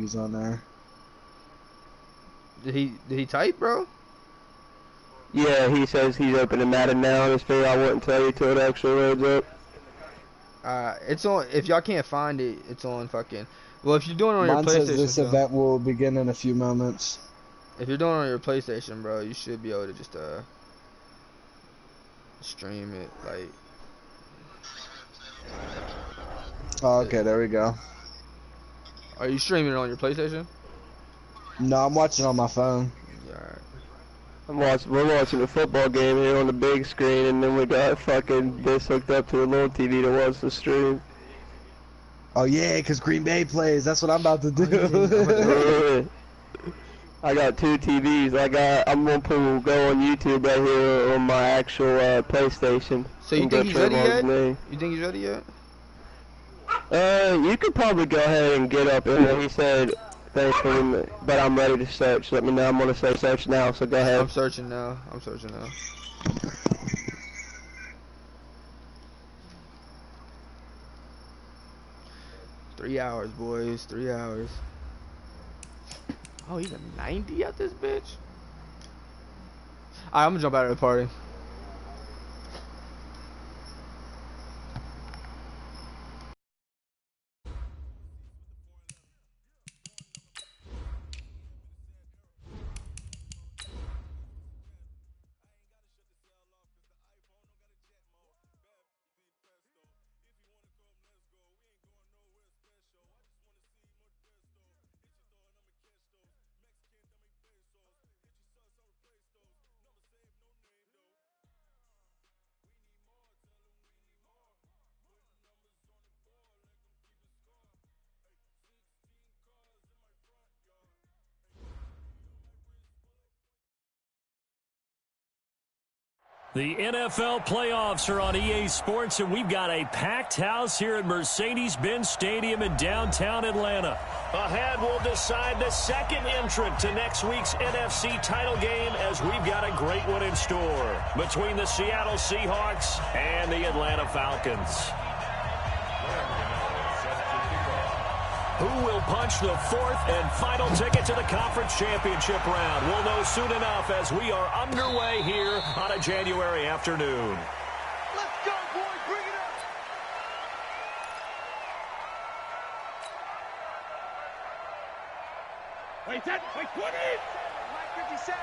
he's on there. Did he type, bro? Yeah, he says he's opening Madden now. Just figured I wouldn't tell you till it actually loads up. It's on. If y'all can't find it, it's on fucking. Well, if you're doing it on your Mine PlayStation, says this event will begin in a few moments. If you're doing it on your PlayStation, bro, you should be able to just stream it like. Oh, okay, there we go. Are you streaming it on your PlayStation? No, I'm watching on my phone. Yeah, We're watching a football game here on the big screen, and then we got fucking this hooked up to a little TV to watch the stream. Oh yeah, cause Green Bay plays. That's what I'm about to do. I got 2 TVs. I'm gonna go on YouTube right here on my actual PlayStation. So you think he's ready yet? You think he's ready yet? You could probably go ahead and get up in there. He said, thanks for me, but I'm ready to search. Let me know. I'm gonna say search now, so go ahead. I'm searching now. 3 hours, boys. 3 hours. Oh, he's a 90 at this bitch? Alright, I'm gonna jump out of the party. The NFL playoffs are on EA Sports, and we've got a packed house here at Mercedes-Benz Stadium in downtown Atlanta. Ahead, we'll decide the second entrant to next week's NFC title game, as we've got a great one in store between the Seattle Seahawks and the Atlanta Falcons. Who will punch the fourth and final ticket to the conference championship round? We'll know soon enough as we are underway here on a January afternoon. Let's go, boys. Bring it up. Wait, that. Wait, 20. Mike 57.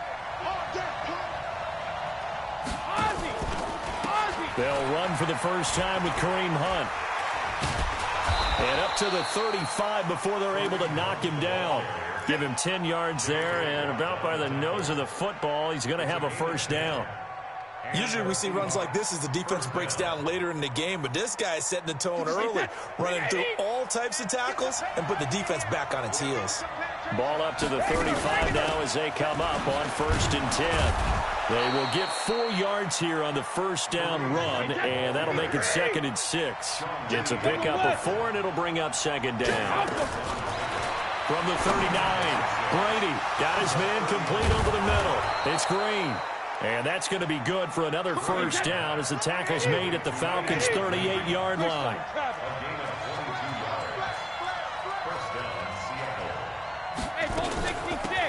Ozzy. They'll run for the first time with Kareem Hunt. And up to the 35 before they're able to knock him down. Give him 10 yards there, and about by the nose of the football, he's going to have a first down. Usually we see runs like this as the defense breaks down later in the game, but this guy is setting the tone early, running through all types of tackles and put the defense back on its heels. Ball up to the 35 now as they come up on 1st and 10. They will get 4 yards here on the first down run, and that'll make it 2nd and 6. It's a pickup of 4, and it'll bring up 2nd down. From the 39, Brady got his man complete over the middle. It's Green. And that's going to be good for another first down as the tackle's made at the Falcons' 38-yard line.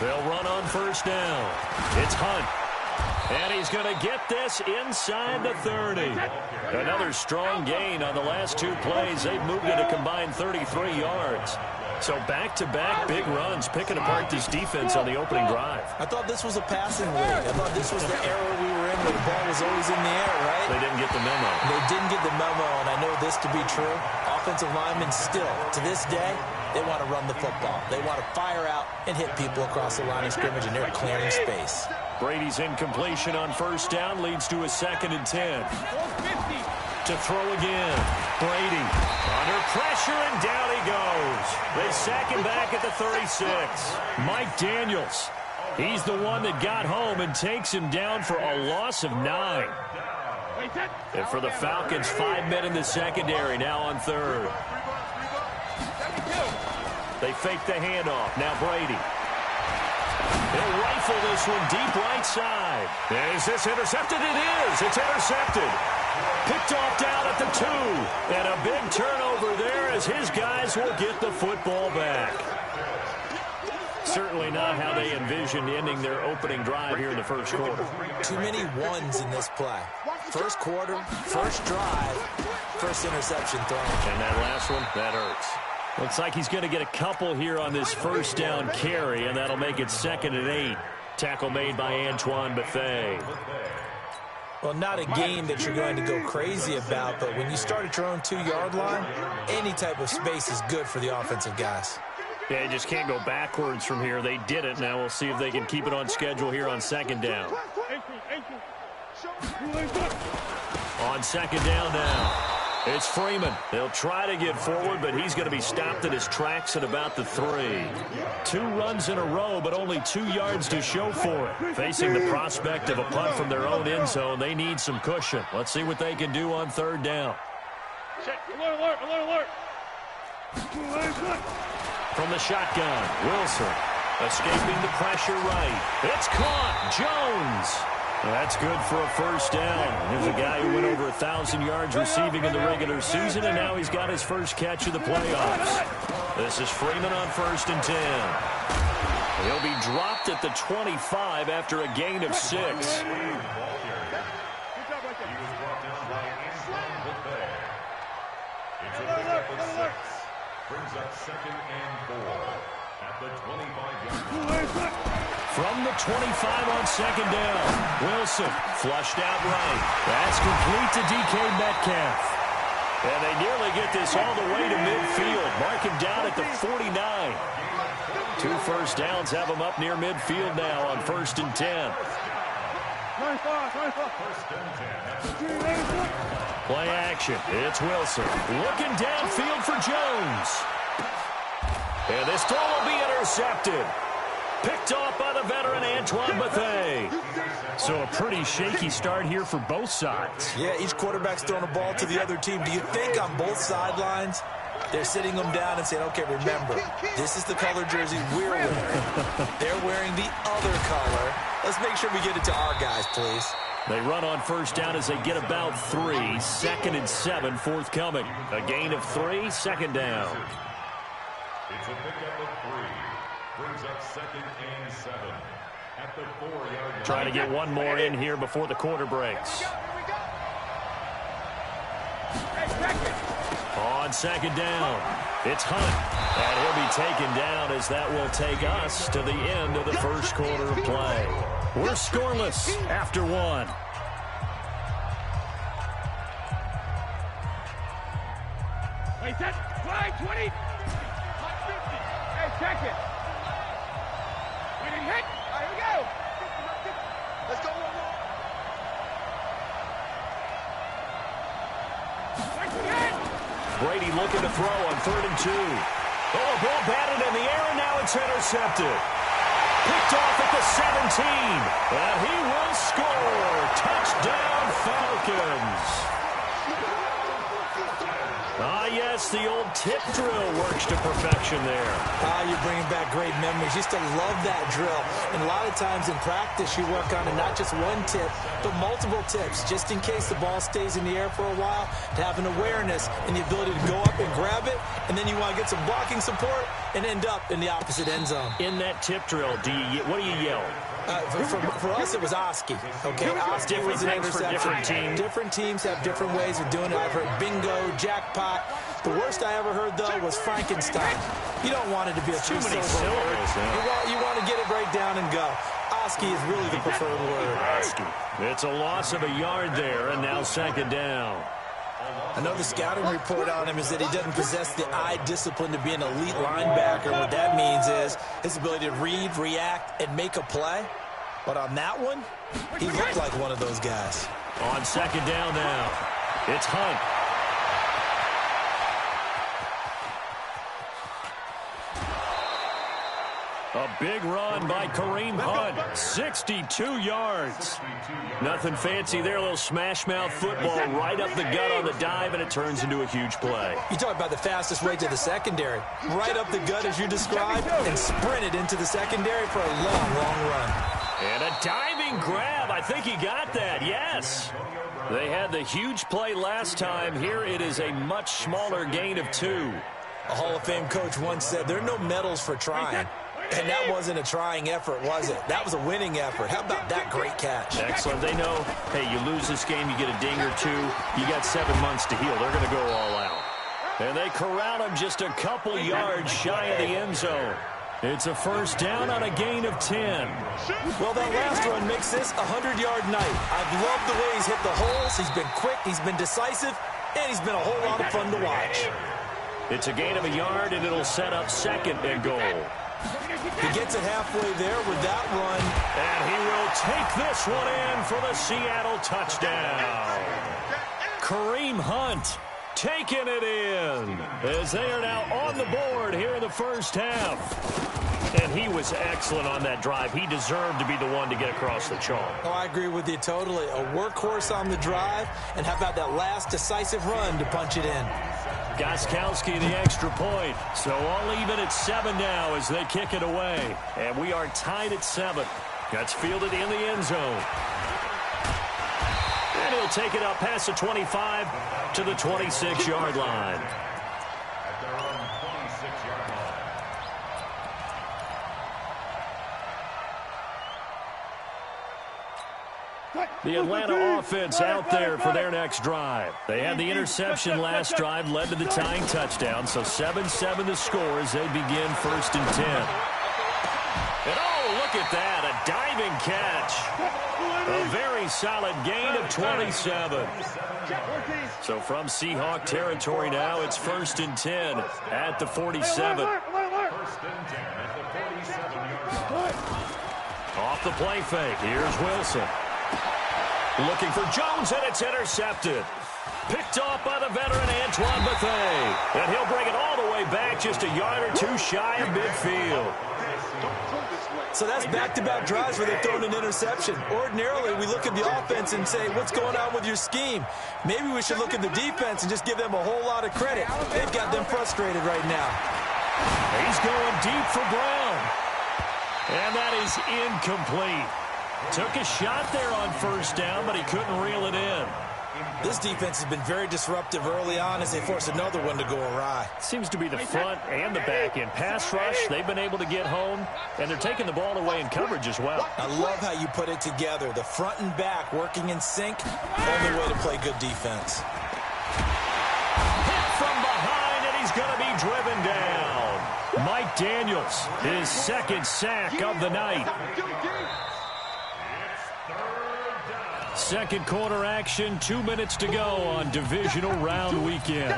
They'll run on first down. It's Hunt. And he's going to get this inside the 30. Another strong gain on the last 2 plays. They've moved it a combined 33 yards. So back-to-back big runs, picking apart this defense on the opening drive. I thought this was a passing league. I thought this was the era we were in where the ball was always in the air, right? They didn't get the memo. They didn't get the memo, and I know this to be true. Offensive linemen still, to this day, they want to run the football. They want to fire out and hit people across the line of scrimmage, and they're clearing space. Brady's incompletion on first down leads to a 2nd and 10. To throw again. Brady under pressure, and down he goes. They sack him back at the 36. Mike Daniels, he's the one that got home and takes him down for a loss of 9. And for the Falcons, 5 men in the secondary now on 3rd. They fake the handoff. Now Brady. They'll rifle this one deep right side. Is this intercepted? It is. It's intercepted. Picked off down at the 2. And a big turnover there as his guys will get the football back. certainly not how they envisioned ending their opening drive here in the first quarter. Too many ones in this play. First quarter, first drive, first interception thrown. And that last one, that hurts. Looks like he's going to get a couple here on this first down carry, and that'll make it 2nd and 8. Tackle made by Antoine Bethea. Well, not a game that you're going to go crazy about, but when you start at your own 2-yard line, any type of space is good for the offensive guys. Yeah, you just can't go backwards from here. They did it. Now we'll see if they can keep it on schedule here on 2nd down. On 2nd down now. It's Freeman. They'll try to get forward, but he's going to be stopped in his tracks at about the 3. 2 runs in a row, but only 2 yards to show for it. Facing the prospect of a punt from their own end zone, they need some cushion. Let's see what they can do on 3rd down. Alert, alert, alert. From the shotgun, Wilson escaping the pressure right. It's caught. Jones. That's good for a first down. Here's a guy who went over 1,000 yards receiving in the regular season, and now he's got his first catch of the playoffs. This is Freeman on 1st and 10. He'll be dropped at the 25 after a gain of 6. Brings up 2nd and 4 at the 25-yard line. From the 25 on 2nd down, Wilson flushed out right. That's complete to DK Metcalf. And they nearly get this all the way to midfield. Mark him down at the 49. 2 first downs have him up near midfield now on 1st and 10. Play action. It's Wilson looking downfield for Jones. And this throw will be intercepted. Picked off by the veteran Antoine Bethea. So a pretty shaky start here for both sides. Yeah, each quarterback's throwing a ball to the other team. Do you think on both sidelines they're sitting them down and saying, okay, remember, this is the color jersey we're wearing. They're wearing the other color. Let's make sure we get it to our guys, please. They run on 1st down as they get about 3. 2nd and 7 forthcoming. A gain of 3, 2nd down. It's a pickup of 3. Brings up 2nd and 7 at the 4-yard line. Trying to get one more in here before the quarter breaks. On 2nd down, it's Hunt. And he'll be taken down as that will take us to the end of the first quarter of play. We're scoreless after 1. Wait, set, flag, 20. 50. Hey, check it. We didn't hit. All right, here we go. Let's go one more. Brady looking to throw on 3rd and 2. Oh, a ball batted in the air, and now it's intercepted. Picked off at the 17. And he will score. Touchdown, Falcons. Ah, yes, the old tip drill works to perfection there. You're bringing back great memories. Used to love that drill. And a lot of times in practice, you work on it, not just one tip, but multiple tips, just in case the ball stays in the air for a while, to have an awareness and the ability to go up and grab it, and then you want to get some blocking support and end up in the opposite end zone. In that tip drill, what do you yell? For us, it was Oski. Okay, Oski was an interception. Different teams have different ways of doing it. I've heard bingo, jackpot. The worst I ever heard, though, was Frankenstein. You don't want it to be a too many syllables. You want to get it right down and go. Oski is really the preferred word. Oski. It's a loss of a yard there, and now 2nd down. I know the scouting report on him is that he doesn't possess the eye discipline to be an elite linebacker. What that means is his ability to read, react, and make a play. But on that one, he looked like one of those guys. On 2nd down now, it's Hunt. A big run by Kareem Hunt, 62 yards. Nothing fancy there, a little smash-mouth football right up the gut on the dive, and it turns into a huge play. You talk about the fastest way to the secondary. Right up the gut as you described, and sprinted into the secondary for a long, long run. And a diving grab. I think he got that, yes. They had the huge play last time. Here it is a much smaller gain of 2. A Hall of Fame coach once said, there are no medals for trying. And that wasn't a trying effort, was it? That was a winning effort. How about that great catch? Excellent. They know, hey, you lose this game, you get a ding or two, you got 7 months to heal. They're going to go all out. And they corral him just a couple yards shy of the end zone. It's a first down on a gain of 10. Well, that last run makes this a 100-yard night. I've loved the way he's hit the holes. He's been quick, he's been decisive, and he's been a whole lot of fun to watch. It's a gain of a yard, and it'll set up second and goal. He gets it halfway there with that run. And he will take this one in for the Seattle touchdown. Kareem Hunt taking it in as they are now on the board here in the first half. And he was excellent on that drive. He deserved to be the one to get across the chalk. Oh, I agree with you totally. A workhorse on the drive, and how about that last decisive run to punch it in? Gostkowski the extra point. So all even at 7 now as they kick it away. And we are tied at 7. That's fielded in the end zone. And he'll take it up past the 25 to the 26-yard line. At their own 26-yard line. The Atlanta offense out there for their next drive. They had the interception last drive, led to the tying touchdown. So 7-7 the score as they begin first and 10. And oh, look at that, a diving catch. A very solid gain of 27. So from Seahawk territory now, it's first and 10 at the 47. First and 10 at the 47-yard line. Off the play fake, here's Wilson. Looking for Jones, and it's intercepted. Picked off by the veteran Antoine Bethea. And he'll bring it all the way back just a yard or two shy of midfield. So that's back-to-back drives where they've thrown an interception. Ordinarily, we look at the offense and say, what's going on with your scheme? Maybe we should look at the defense and just give them a whole lot of credit. They've got them frustrated right now. He's going deep for Brown. And that is incomplete. Took a shot there on first down, but he couldn't reel it in. This defense has been very disruptive early on as they force another one to go awry. Seems to be the front and the back end. Pass rush, they've been able to get home, and they're taking the ball away in coverage as well. I love how you put it together. The front and back working in sync, only way to play good defense. Hit from behind, and he's going to be driven down. Mike Daniels, his second sack of the night. Second quarter action, 2 minutes to go on divisional round weekend.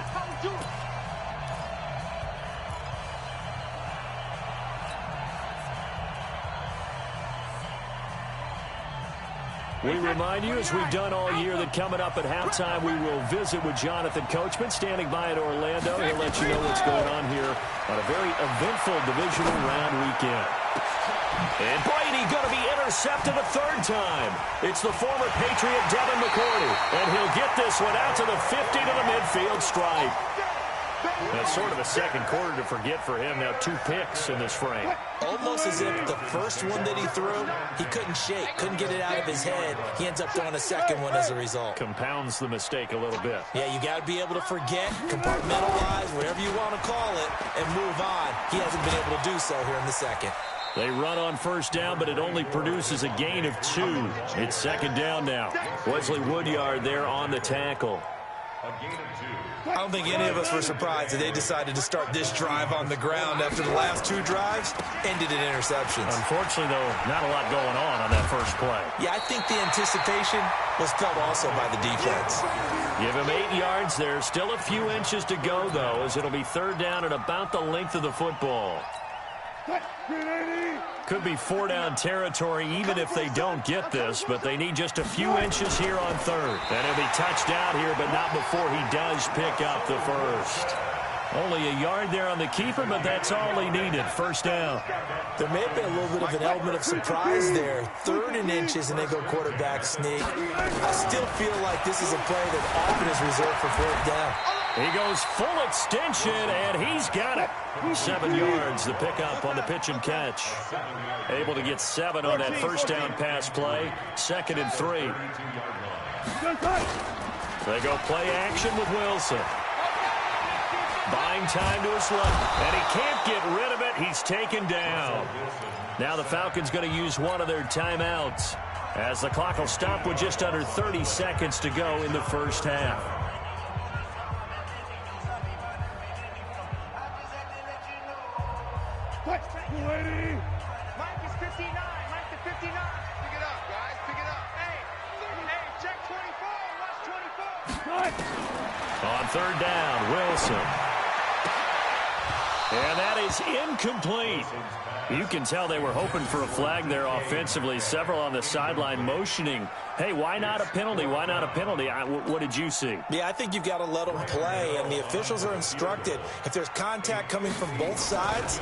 We remind you, as we've done all year, that coming up at halftime, we will visit with Jonathan Coachman, standing by in Orlando. He'll let you know what's going on here on a very eventful divisional round weekend. And Brady going to be intercepted a third time. It's the former Patriot Devin McCourty, and he'll get this one out to the 50 to the midfield stripe. That's sort of a second quarter to forget for him. Now 2 picks in this frame. Almost as if the first one that he threw, he couldn't shake, couldn't get it out of his head. He ends up throwing a second one as a result. Compounds the mistake a little bit. Yeah, you got to be able to forget, compartmentalize, whatever you want to call it, and move on. He hasn't been able to do so here in the second. They run on first down, but it only produces a gain of 2. It's second down now. Wesley Woodyard there on the tackle. I don't think any of us were surprised that they decided to start this drive on the ground after the last 2 drives ended in interceptions. Unfortunately, though, not a lot going on that first play. Yeah, I think the anticipation was felt also by the defense. Give him 8 yards there. Still a few inches to go, though, as it'll be third down at about the length of the football. Could be 4-down territory even if they don't get this, but they need just a few inches here on third. And he'll be touched out here, but not before he does pick up the first. Only a yard there on the keeper, but that's all he needed. First down. There may have been a little bit of an element of surprise there. 3rd and inches, and they go quarterback sneak. I still feel like this is a play that often is reserved for 4th down. He goes full extension, and he's got it. 7 yards, the pickup on the pitch and catch. Able to get 7 on that first down pass play. 2nd and 3. They go play action with Wilson. Buying time to his left. And he can't get rid of it. He's taken down. Now the Falcons going to use one of their timeouts, as the clock will stop with just under 30 seconds to go in the first half. Mike is 59. Mike to 59. Pick it up, guys. Pick it up. Hey, check 24. Watch 24. On third down, Wilson. And that is incomplete. You can tell they were hoping for a flag there offensively. Several on the sideline motioning, hey, why not a penalty? Why not a penalty? What did you see? Yeah, I think you've got to let them play, and the officials are instructed. If there's contact coming from both sides,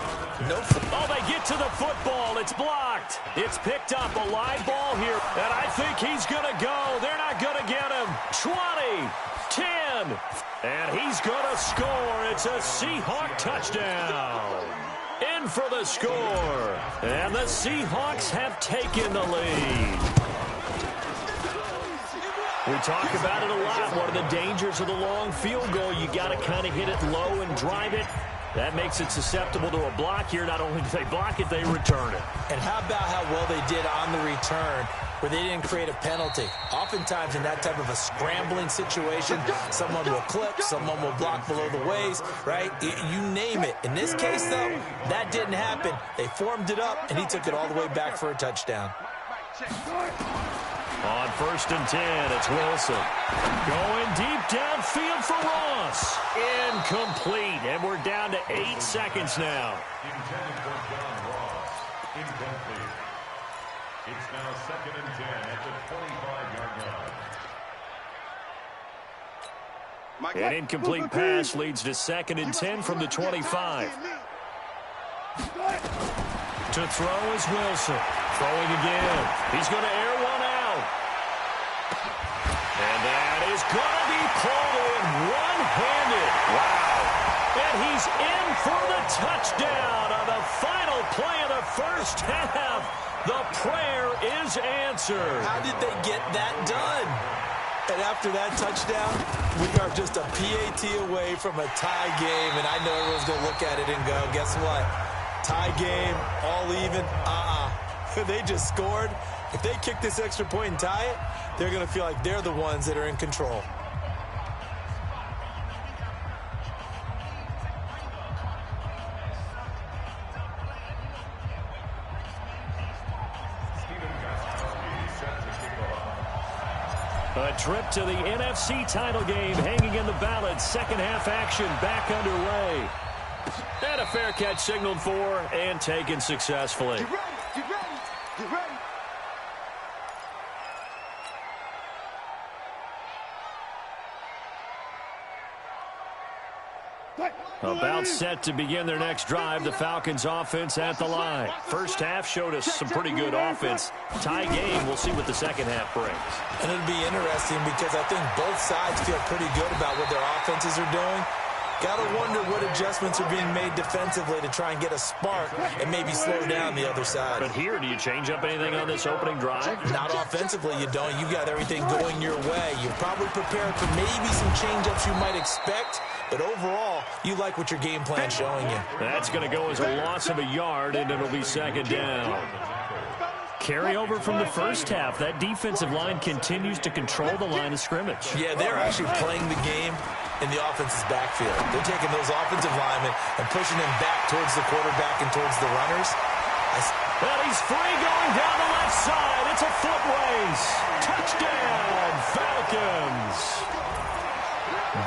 no. Oh, they get to the football. It's blocked. It's picked up. A live ball here, and I think he's going to go. They're not going to get him. 20, 10, and he's going to score. It's a Seahawk touchdown. In for the score, and the Seahawks have taken the lead. We talk about it a lot. One of the dangers of the long field goal, you got to kind of hit it low and drive it. That makes it susceptible to a block here. Not only do they block it, they return it. And how about how well they did on the return, where they didn't create a penalty? Oftentimes in that type of a scrambling situation, someone will clip, someone will block below the waist, right? You name it. In this case, though, that didn't happen. They formed it up, and he took it all the way back for a touchdown. On first and 10, it's Wilson. Going deep downfield for Ross. Incomplete, and we're down to 8 seconds now. Intended for John Ross. Incomplete. It's now second and 10 at the 25-yard line. An incomplete pass leads to second and 10 from the 25. To throw is Wilson. Throwing again. He's going to air one out. And that is going to be pulled in one-handed. Wow. And he's in for the touchdown on the final play of the first half. The prayer is answered. How did they get that done? And after that touchdown, we are just a PAT away from a tie game. And I know everyone's going to look at it and go, guess what? Tie game, all even. They just scored. If they kick this extra point and tie it, they're going to feel like they're the ones that are in control. A trip to the NFC title game hanging in the balance. Second half action back underway. And a fair catch signaled for and taken successfully. Get ready, get ready, get ready. About set to begin their next drive. The Falcons offense at the line. First half showed us some pretty good offense. Tie game. We'll see what the second half brings. And it'll be interesting because I think both sides feel pretty good about what their offenses are doing. Got to wonder what adjustments are being made defensively to try and get a spark and maybe slow down the other side. But here, do you change up anything on this opening drive? Not offensively, you don't. You got everything going your way. You're probably prepared for maybe some change-ups you might expect, but overall, you like what your game plan's showing you. That's going to go as a loss of a yard, and it'll be second down. Carry over from the first half. That defensive line continues to control the line of scrimmage. Yeah, they're actually playing the game in the offense's backfield. They're taking those offensive linemen and pushing them back towards the quarterback and towards the runners. Well, he's free going down the left side. It's a foot race. Touchdown, Falcons.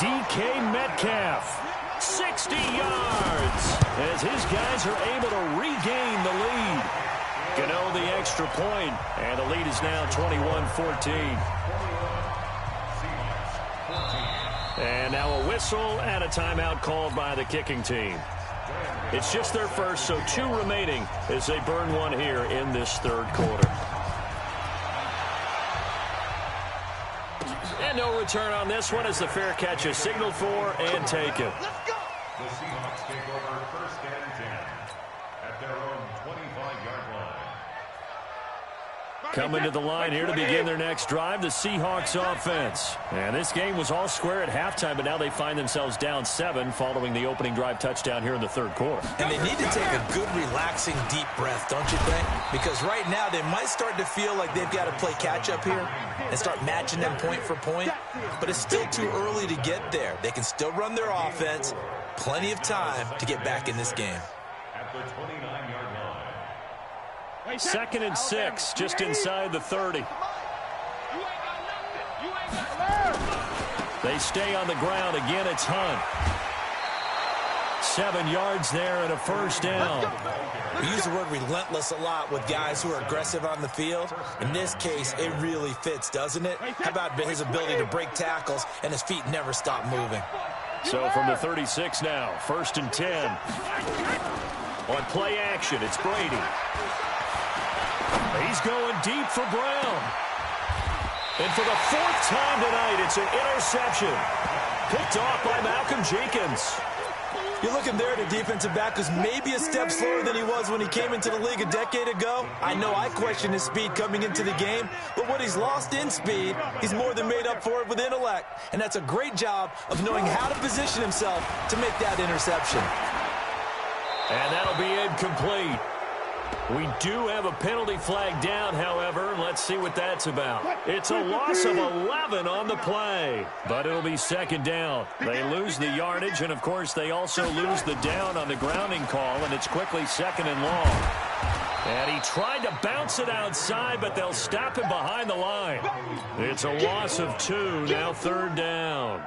DK Metcalf, 60 yards, as his guys are able to regain the lead. Gano the extra point, and the lead is now 21-14. And now a whistle and a timeout called by the kicking team. It's just their first, so 2 remaining as they burn one here in this third quarter. And no return on this one as the fair catch is signaled for and taken. The Seahawks take over first and 10 at their own 25-yard line. Coming to the line here to begin their next drive, the Seahawks offense. And this game was all square at halftime, but now they find themselves down 7 following the opening drive touchdown here in the third quarter. And they need to take a good, relaxing, deep breath, don't you think? Because right now they might start to feel like they've got to play catch-up here and start matching them point for point. But it's still too early to get there. They can still run their offense. Plenty of time to get back in this game. At the 29-yard line. 2nd and 6, just inside the 30. They stay on the ground. Again, it's Hunt. 7 yards there and a first down. We use the word relentless a lot with guys who are aggressive on the field. In this case, it really fits, doesn't it? How about his ability to break tackles and his feet never stop moving? So from the 36 now, 1st and 10. On play action, it's Brady. He's going deep for Brown. And for the 4th time tonight, it's an interception. Picked off by Malcolm Jenkins. You're looking there at a defensive back who's maybe a step slower than he was when he came into the league a decade ago. I know I questioned his speed coming into the game, but what he's lost in speed, he's more than made up for it with intellect. And that's a great job of knowing how to position himself to make that interception. And that'll be incomplete. We do have a penalty flag down, however. Let's see what that's about. It's a loss of 11 on the play, but it'll be 2nd down. They lose the yardage, and, of course, they also lose the down on the grounding call, and it's quickly 2nd and long. And he tried to bounce it outside, but they'll stop him behind the line. It's a loss of 2, now 3rd down.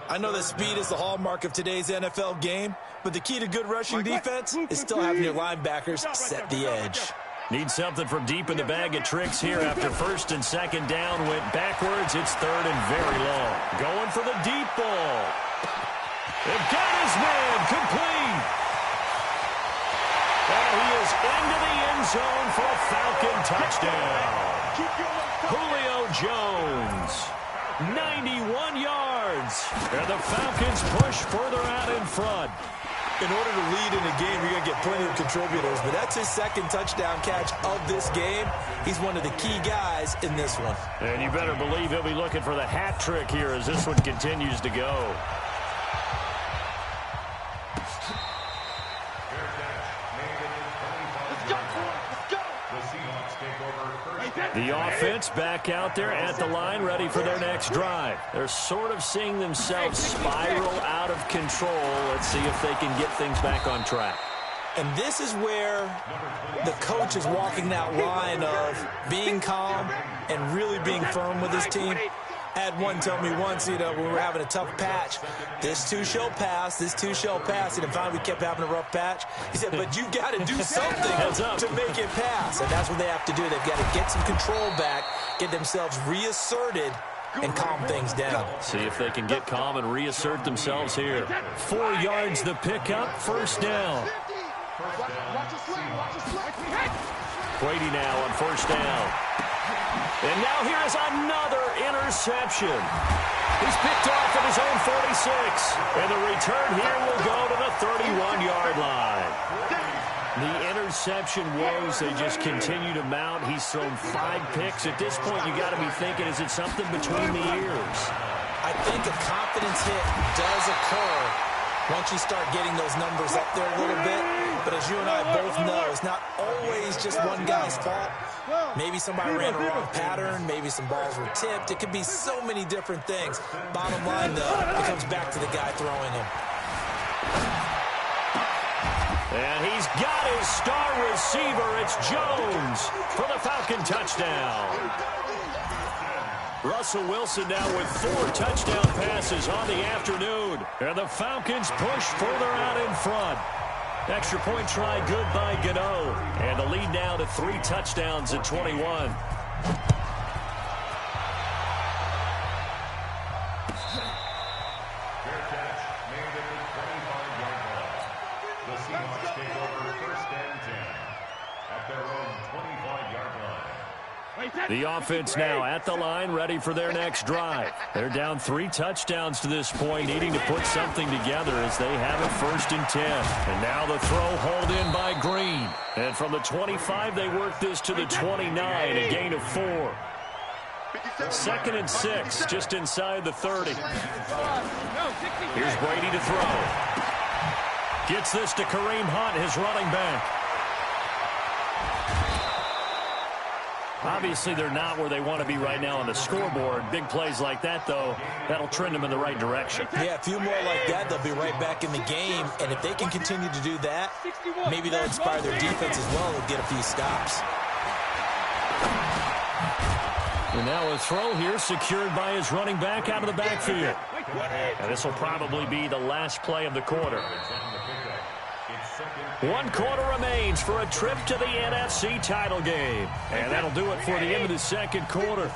I know that speed is the hallmark of today's NFL game, but the key to good rushing defense is still having your linebackers set the edge. Need something from deep in the bag of tricks here after 1st and 2nd down. Went backwards. It's 3rd and very long. Going for the deep ball. They've got his man complete. And he is into the end zone for a Falcon touchdown. Julio Jones, 91 yards. And the Falcons push further out in front. In order to lead in a game, you're going to get plenty of contributors, but that's his 2nd touchdown catch of this game. He's one of the key guys in this one. And you better believe he'll be looking for the hat trick here as this one continues to go. The offense back out there at the line, ready for their next drive. They're sort of seeing themselves spiral out of control. Let's see if they can get things back on track. And this is where the coach is walking that line of being calm and really being firm with his team. I had one tell me once, when we were having a tough patch, this too shall pass, this too shall pass. And finally we kept having a rough patch. He said, but you've got to do something to make it pass. And that's what they have to do. They've got to get some control back, get themselves reasserted, and calm things down. See if they can get calm and reassert themselves here. 4 yards the pickup, 1st down. Brady now on 1st down. And now here is another interception. He's picked off at his own 46. And the return here will go to the 31-yard line. The interception woes, they just continue to mount. He's thrown 5 picks. At this point, you got to be thinking, is it something between the ears? I think a confidence hit does occur once you start getting those numbers up there a little bit. But as you and I both know, it's not always just one guy's fault. Maybe somebody ran a wrong pattern. Maybe some balls were tipped. It could be so many different things. Bottom line, though, it comes back to the guy throwing them. And he's got his star receiver. It's Jones for the Falcon touchdown. Russell Wilson now with 4 touchdown passes on the afternoon. And the Falcons push further out in front. Extra point try good by Gano. And the lead now to 3 touchdowns at 21. The Seahawks take over 1st and 10 at their own 25-yard line. The offense now at the line, ready for their next drive. They're down 3 touchdowns to this point, needing to put something together as they have it 1st and 10. And now the throw hauled in by Green. And from the 25, they work this to the 29, a gain of 4. 2nd and 6, just inside the 30. Here's Brady to throw. Gets this to Kareem Hunt, his running back. Obviously, they're not where they want to be right now on the scoreboard. Big plays like that, though, that'll trend them in the right direction. Yeah, a few more like that, they'll be right back in the game. And if they can continue to do that, maybe they'll inspire their defense as well and get a few stops. And now a throw here secured by his running back out of the backfield. And this will probably be the last play of the quarter. 1 quarter remains for a trip to the NFC title game. And that'll do it for the end of the 2nd quarter.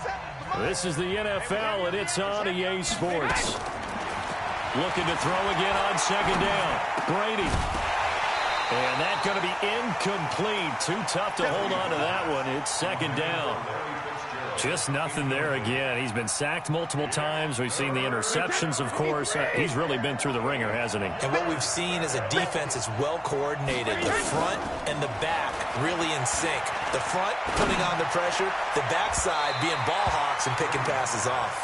This is the NFL, and it's on EA Sports. Looking to throw again on 2nd down. Brady. And that's going to be incomplete. Too tough to hold on to that one. It's 2nd down. Just nothing there again. He's been sacked multiple times. We've seen the interceptions, of course. He's really been through the ringer, hasn't he? And what we've seen is a defense that's well coordinated. The front and the back really in sync. The front putting on the pressure, the backside being ball hawks and picking passes off.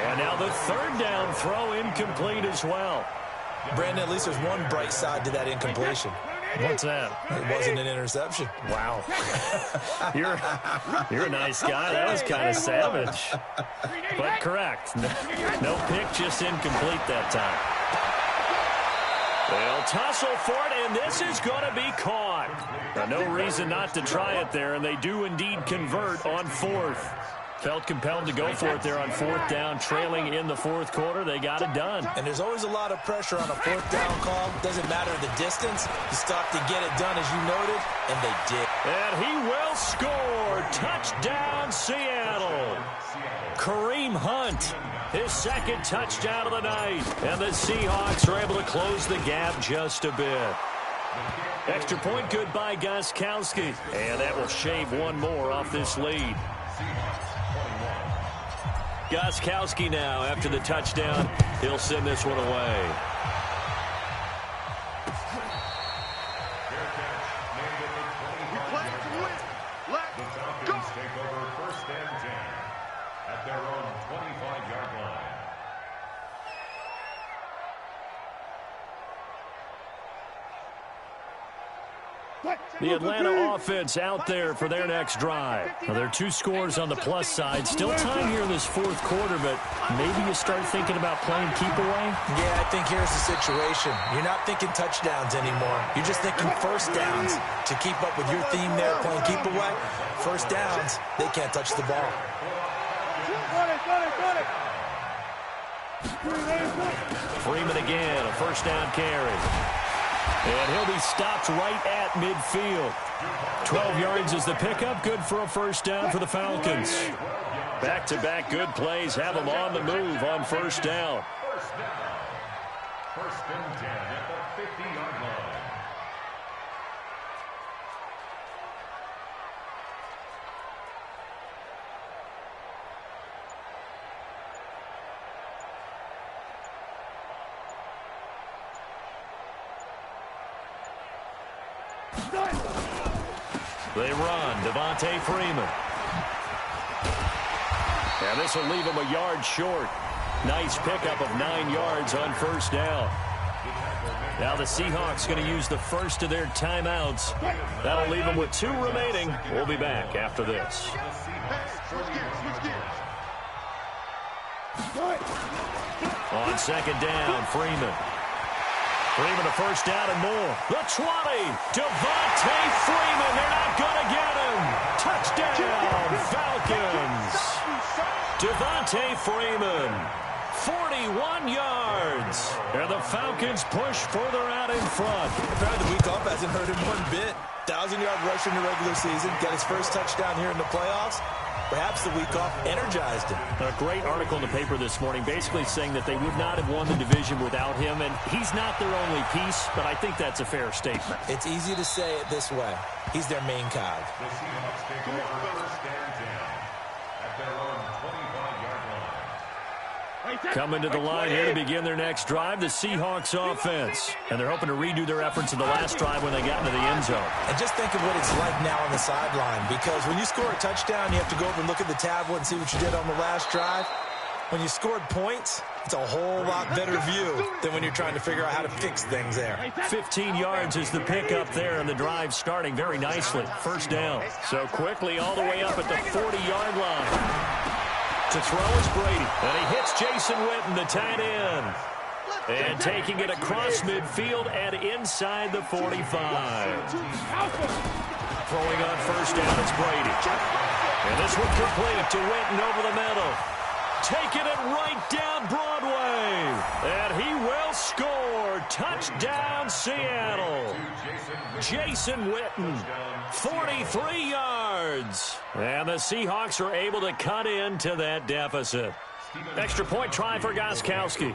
And now the 3rd down throw incomplete as well. Brandon, at least there's one bright side to that incompletion. What's that? It wasn't an interception. Wow. You're a nice guy. That was kind of savage. But correct. No pick, just incomplete that time. They'll tussle for it, and this is going to be caught. Now, no reason not to try it there, and they do indeed convert on 4th. Felt compelled to go for it there on 4th down, trailing in the 4th quarter. They got it done. And there's always a lot of pressure on a 4th down call. Doesn't matter the distance. You stop to get it done, as you noted, and they did. And he will score. Touchdown, Seattle. Kareem Hunt, his 2nd touchdown of the night. And the Seahawks are able to close the gap just a bit. Extra point good by Gostkowski. And that will shave one more off this lead. Gostkowski now, after the touchdown, he'll send this one away. The Falcons take over 1st and 10 at their own 25-yard line. The Atlanta offense out there for their next drive. Now, there are 2 scores on the plus side. Still time here in this 4th quarter, but maybe you start thinking about playing keep away? Yeah, I think here's the situation. You're not thinking touchdowns anymore. You're just thinking 1st downs. To keep up with your theme there, playing keep away, 1st downs, they can't touch the ball. Freeman again, a 1st down carry. And he'll be stopped right at midfield. 12 yards is the pickup. Good for a 1st down for the Falcons. Back-to-back good plays have them on the move on 1st down. 1st and 10 at the 50-yard line. They run. Devontae Freeman. And this will leave him a yard short. Nice pickup of 9 yards on 1st down. Now the Seahawks going to use the first of their timeouts. That'll leave them with 2 remaining. We'll be back after this. On 2nd down, Freeman. Freeman a 1st down and more. The 20. Devontae Freeman. They're not going to get him. Touchdown, Falcons. Devontae Freeman. 41 yards. And the Falcons push further out in front. The week off hasn't hurt him one bit. 1,000-yard rusher in the regular season. Got his first touchdown here in the playoffs. perhaps the week off energized him. A great article in the paper this morning basically saying that they would not have won the division without him, and he's not their only piece, but I think that's a fair statement. It's easy to say it this way. He's their main cog. The Seahawks take over first and 10 at their own 25-yard line. Coming to the line here to begin their next drive, the Seahawks offense. And they're hoping to redo their efforts in the last drive when they got into the end zone. And just think of what it's like now on the sideline, because when you score a touchdown, you have to go over and look at the tablet and see what you did on the last drive. When you scored points, it's a whole lot better view than when you're trying to figure out how to fix things there. 15 yards is the pickup there, and the drive starting very nicely. First down. So quickly all the way up at the 40-yard line. To throw is Brady, and he hits Jason Witten, the tight end. And taking it across midfield and inside the 45. Throwing on first down, it's Brady. And this one complete to Witten over the middle. Taking it right down Broadway. And he will score. Touchdown, Seattle. Jason Witten, 43 yards. And the Seahawks are able to cut into that deficit. Extra point try for Gostkowski.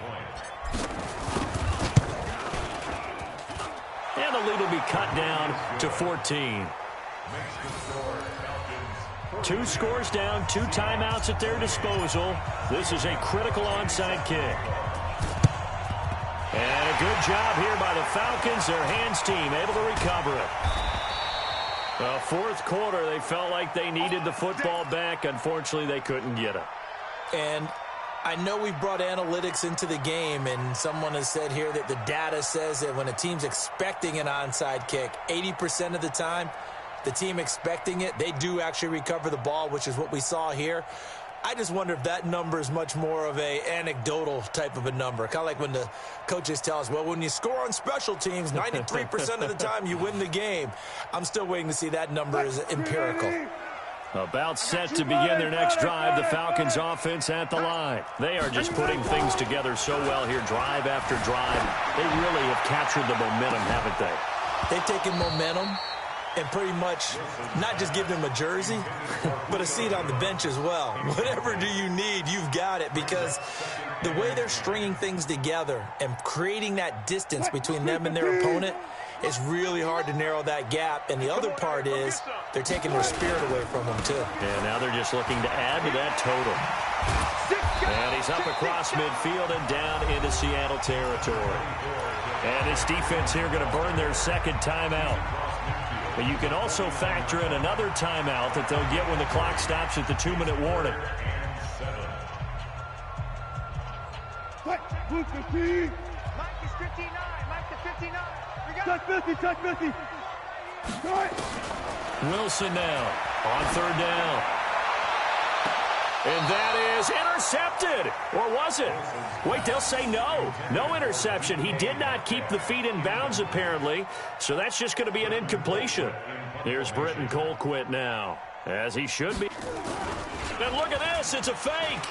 And the lead will be cut down to 14. Two scores down, 2 timeouts at their disposal. This is a critical onside kick. And a good job here by the Falcons, their hands team, able to recover it. The fourth quarter, they felt like they needed the football back. Unfortunately, they couldn't get it. And I know we brought analytics into the game, and someone has said here that the data says that when a team's expecting an onside kick, 80% of the time, the team expecting it, they do actually recover the ball, which is what we saw here. I just wonder if that number is much more of a anecdotal type of a number. Kind of like when the coaches tell us, well, when you score on special teams, 93% of the time you win the game. I'm still waiting to see that number is empirical. About set to begin their next drive, the Falcons offense at the line. They are just putting things together so well here, drive after drive. They really have captured the momentum, haven't they? They've taken momentum and pretty much not just give them a jersey, but a seat on the bench as well. Whatever do you need, you've got it, because the way they're stringing things together and creating that distance between them and their opponent, it's really hard to narrow that gap. And the other part is they're taking their spirit away from them, too. And now they're just looking to add to that total. And he's up across midfield and down into Seattle territory. And this defense here going to burn their second timeout. But you can also factor in another timeout that they'll get when the clock stops at the 2-minute warning. Mike is 59. Mike to 59. Touch 50, touch 50. Wilson now on third down. And that is intercepted. Or was it? Wait, they'll say no. No interception. He did not keep the feet in bounds, apparently. So that's just going to be an incompletion. Here's Britton Colquitt now, as he should be. And look at this. It's a fake.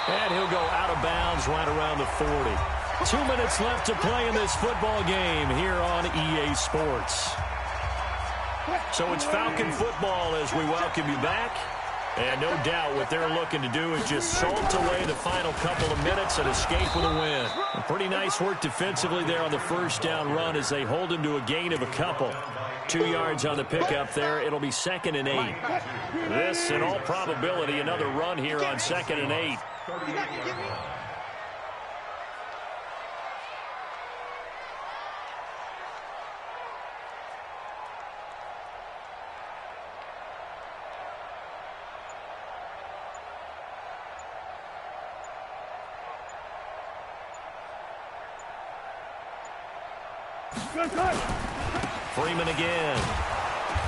And he'll go out of bounds right around the 40. 2 minutes left to play in this football game here on EA Sports. So it's Falcon football as we welcome you back. And no doubt what they're looking to do is just salt away the final couple of minutes and escape with a win. And pretty nice work defensively there on the first down run as they hold him to a gain of a couple. 2 yards on the pickup there. It'll be 2nd and 8. This, in all probability, another run here on 2nd and 8. Freeman again.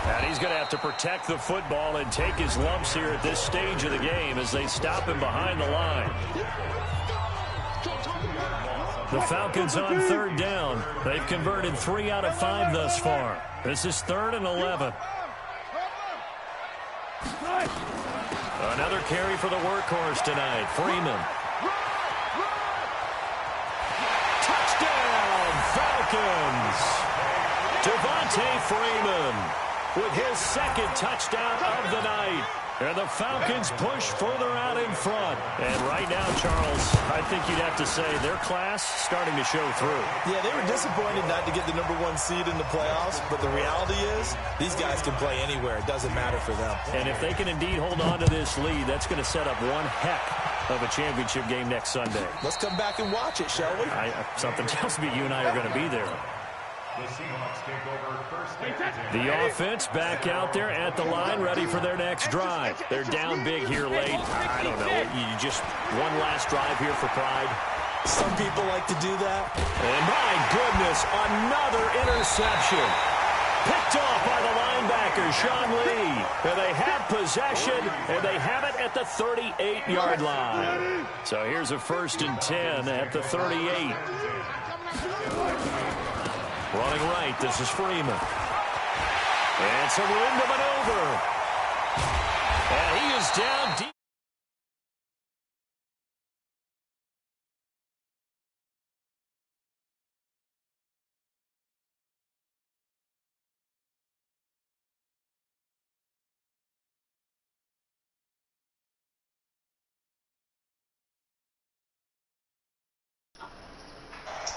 And he's going to have to protect the football and take his lumps here at this stage of the game as they stop him behind the line. The Falcons on third down. They've converted 3 out of 5 thus far. This is 3rd and 11. Another carry for the workhorse tonight. Freeman. Touchdown, Falcons! Devontae Freeman. with his second touchdown of the night. And the Falcons push further out in front. And right now, Charles, I think you'd have to say their class starting to show through. Yeah, they were disappointed not to get the #1 seed in the playoffs, but the reality is these guys can play anywhere. It doesn't matter for them. And if they can indeed hold on to this lead, that's going to set up one heck of a championship game next Sunday. Let's come back and watch it, shall we? Something tells me you and I are going to be there. The Seahawks take over first and 10. The offense back out there at the line, ready for their next drive. They're down big here late. I don't know. You just one last drive here for pride. Some people like to do that. And my goodness, another interception. Picked off by the linebacker, Sean Lee. And they have possession, and they have it at the 38-yard line. So here's a 1st and 10 at the 38. Running right, this is Freeman. And some room to maneuver. And he is down deep.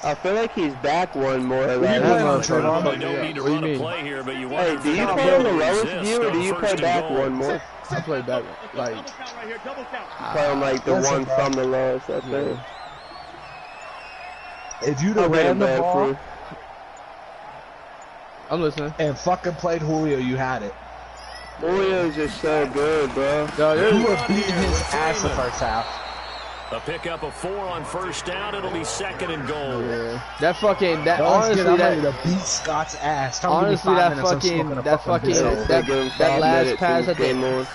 I feel like he's back one more. You Like, don't need to run a play here, but you want hey, do you play on the lowest view or do you play back one more? I play back, like, Play on like the Listen, one bro. from the lowest, I think. If you'd have ran the ball I'm listening. and fucking played Julio, you had it. Julio's just so good, bro. No, You were beating his ass the first half. a pickup of 4 on 1st down. It'll be 2nd and goal. yeah. That fucking, that Honestly, honestly, I'm ready that, to beat Scott's ass. Tell him to give honestly, me 5 that minutes, I'm fucking, smoking a that fucking fucking, dope. They give him that 5 last minutes pass and at game the, on.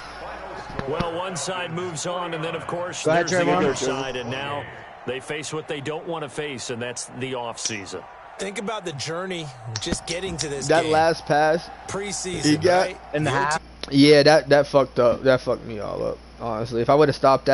Well, one side moves on, and then, of course, Go ahead, there's the Draymond. other side, and now they face what they don't want to face, and that's the offseason. Think about the journey just getting to this that game. last pass, Preseason, he got right? in the half. yeah, that fucked up. That fucked me all up, honestly. If I would have stopped that.